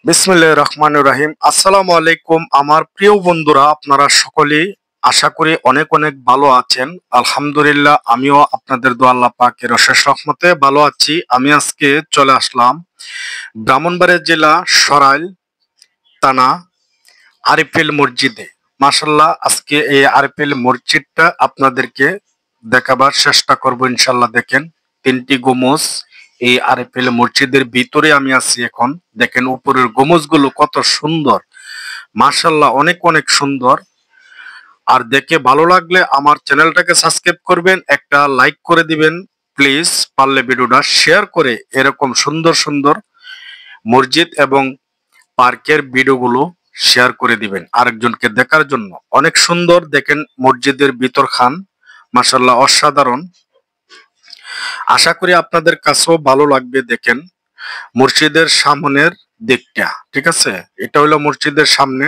বিসমিল্লাহির রহমানির রহিম। আসসালামু আলাইকুম আমার প্রিয় বন্ধুরা, আপনারা সকলেই আশা করি অনেক অনেক ভালো আছেন। আলহামদুলিল্লাহ, আমিও আপনাদের দোয়া আল্লাহ পাকের অশেষ রহমতে ভালো আছি। আমি আজকে চলে আসলাম ব্রাহ্মণবাড়িয়া জেলা সরাইল থানা আরিফেল মসজিদে। মাশাল্লাহ, আজকে এই আরিফেল মসজিদটা আপনাদেরকে দেখাবার চেষ্টা করব ইনশাল্লাহ। দেখেন, তিনটি গম্বুজ এই আরিফেল মসজিদের ভিতরে আমি আছি এখন। দেখেন উপরের গম্বুজগুলো কত সুন্দর, মাশাল্লাহ অনেক অনেক সুন্দর। আর দেখে ভালো লাগলে আমার চ্যানেলটাকে সাবস্ক্রাইব করবেন, একটা লাইক করে দিবেন প্লিজ। পারলে ভিডিওটা শেয়ার করে এরকম সুন্দর সুন্দর মসজিদ এবং পার্কের ভিডিওগুলো শেয়ার করে দিবেন আরেকজনকে দেখার জন্য। অনেক সুন্দর, দেখেন মসজিদের ভিতর খান, মাশাল্লাহ অসাধারণ। আশা করি আপনাদের কাছেও ভালো লাগবে। দেখেন মসজিদের সামনের দিকটা, ঠিক আছে, এটা হলো মসজিদের সামনে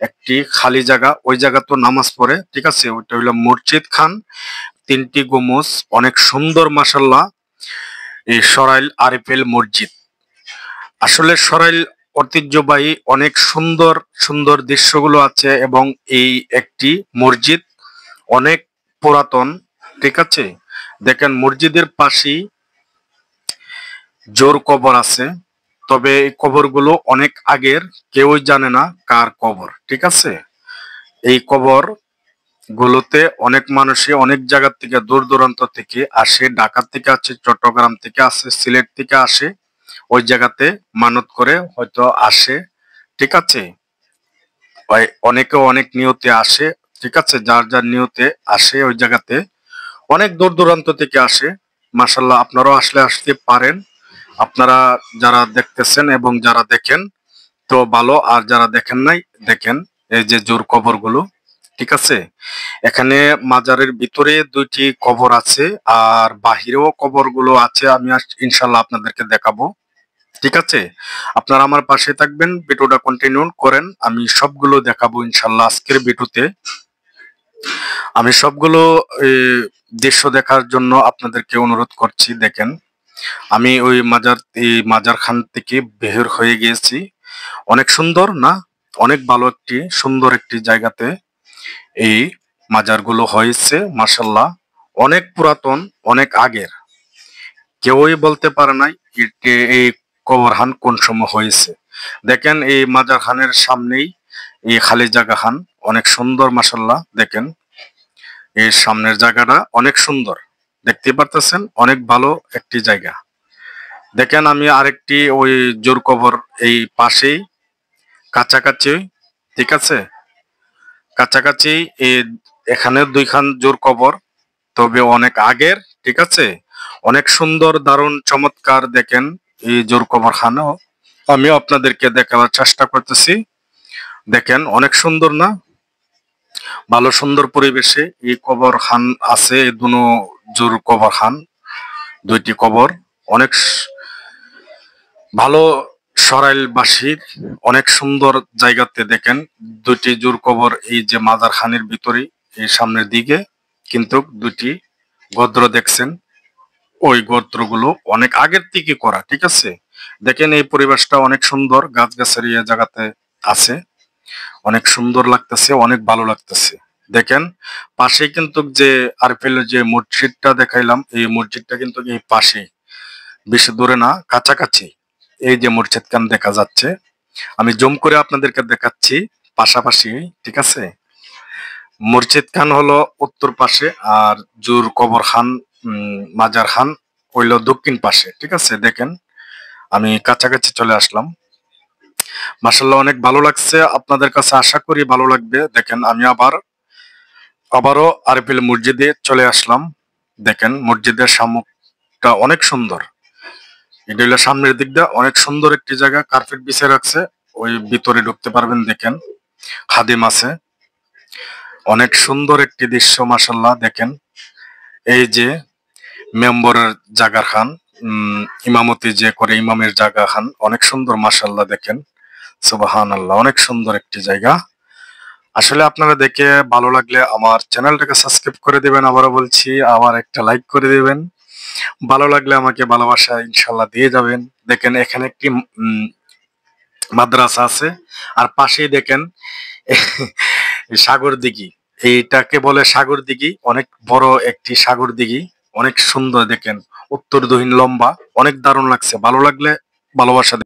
একটি খালি জায়গা, ওই জায়গা তো নামাজ পড়ে, ঠিক আছে, ওইটা হলো মসজিদ খান। তিনটি গম্বুজ অনেক সুন্দর মাশাল্লাহ। এই সরাইল আরিফেল মসজিদ আসলে সরাইল ঐতিহ্যবাহী অনেক সুন্দর সুন্দর দৃশ্যগুলো আছে এবং এই একটি মসজিদ অনেক পুরাতন, ঠিক আছে। দেখেন মসজিদের পাশেই জোর কবর আছে, তবে এই কবরগুলো অনেক আগের, কেউই জানে না কার কবর, ঠিক আছে। এই কবর গুলোতে অনেক মানুষই অনেক জায়গা থেকে দূর দূরান্ত থেকে আসে, ঢাকা থেকে আসে, চট্টগ্রাম থেকে আসে, সিলেট থেকে আসে, ওই জায়গাতে মানত করে হয়তো আসে, ঠিক আছে। অনেকে অনেক নিয়তে আসে, ঠিক আছে, যার যার নিয়তে আসে ওই জায়গাতে। অনেক দূর দূরান্ত থেকে আসে, মাশাল্লাহ আপনারাও আসলে আসতে পারেন। আপনারা যারা দেখতেছেন এবং যারা দেখেন তো ভালো, আর যারা দেখেন নাই দেখেন এই যে জোর কবরগুলো, ঠিক আছে। এখানে মাজারের ভিতরে দুইটি কবর আছে আর বাহিরেও কবরগুলো আছে, আমি ইনশাল্লাহ আপনাদেরকে দেখাবো, ঠিক আছে। আপনারা আমার পাশে থাকবেন, ভিডিওটা কন্টিনিউ করেন, আমি সবগুলো দেখাবো ইনশাল্লাহ আজকের ভিডিওতে। আমি সবগুলো দৃশ্য দেখার জন্য আপনাদেরকে অনুরোধ করছি। দেখেন আমি ওই মাজার খান থেকে বের হয়ে গিয়েছি। অনেক সুন্দর না, অনেক ভালো একটি সুন্দর একটি জায়গাতে এই মাজারগুলো হয়েছে, মাশাল্লাহ অনেক পুরাতন, অনেক আগের। কেউই বলতে পারে নাই এই কবরখান কোন সময় হয়েছে। দেখেন এই মাজার খানের সামনেই এই খালি জায়গা খান, অনেক সুন্দর মাশাল্লাহ। দেখেন এই সামনের জায়গাটা অনেক সুন্দর, দেখতে পারতেছেন, অনেক ভালো একটি জায়গা। দেখেন আমি আরেকটি ওই জোর কবর এই পাশেই কাছাকাছি, ঠিক আছে, কাছাকাছি এই এখানে দুইখান জোর কবর, তবে অনেক আগের, ঠিক আছে। অনেক সুন্দর দারুণ চমৎকার। দেখেন এই জোর কবর খানও আমি আপনাদেরকে দেখাবার চেষ্টা করতেছি। দেখেন অনেক সুন্দর না, ভালো সুন্দর পরিবেশে এই কবর খান আছে। এই দুনো জোর কবর খান, দুইটি কবর অনেক ভালো। সরাইলবাসীর অনেক সুন্দর জায়গাতে দেখেন দুইটি জোর কবর এই যে মাজার খানের ভিতরে এই সামনের দিকে কিন্তু দুইটি গদ্র দেখছেন, ওই গর্তগুলো অনেক আগের থেকে করা, ঠিক আছে। দেখেন এই পরিবেশটা অনেক সুন্দর, গাছগাছালি এই জায়গাতে আছে, অনেক সুন্দর লাগতেছে, অনেক ভালো লাগতেছে। দেখেন পাশে কিন্তু যে আরপিএল যে মসজিদটা দেখাইলাম, এই মসজিদটা কিন্তু এই পাশে, বেশি দূরে না, কাছাকাছি এই যে মসজিদ খান দেখা যাচ্ছে। আমি জুম করে আপনাদেরকে দেখাচ্ছি পাশাপাশি, ঠিক আছে। মসজিদ খান হলো উত্তর পাশে আর জুর কবর খান মাজার খান হইলো দক্ষিণ পাশে, ঠিক আছে। দেখেন আমি কাছাকাছি চলে আসলাম, মাশাল্লাহ অনেক ভালো লাগছে, আপনাদের কাছে আশা করি ভালো লাগবে। দেখেন আমি আবারও আরপিএল মসজিদে চলে আসলাম। দেখেন মসজিদের সামুখটা অনেক সুন্দর, এটা হলো সামনের দিকটা অনেক সুন্দর একটি জায়গা, কার্পেট বিছিয়ে রাখছে, ওই ভিতরে ঢুকতে পারবেন। দেখেন খাদিম আছে, অনেক সুন্দর একটি দৃশ্য মাশাল্লাহ। দেখেন এই যে মেম্বরের জাগা খান, ইমামতি যে করে ইমামের জাগা খান, অনেক সুন্দর মাশাল্লাহ। দেখেন সুবহানাল্লাহ, অনেক সুন্দর একটি জায়গা। আসলে আপনারা দেখে ভালো লাগলে আমার চ্যানেলটাকে সাবস্ক্রাইব করে দিবেন, আবারও বলছি, আবার একটা লাইক করে দিবেন। ভালো লাগলে আমাকে ভালোবাসা ইনশাল্লাহ দিয়ে যাবেন। দেখেন এখানে একটি মাদ্রাসা আছে। আর পাশেই দেখেন সাগর দিঘি, এইটাকে বলে সাগর দিঘি, অনেক বড় একটি সাগর দিঘি, অনেক সুন্দর দেখেন, উত্তর দক্ষিণ লম্বা, অনেক দারুণ লাগছে। ভালো লাগলে ভালোবাসা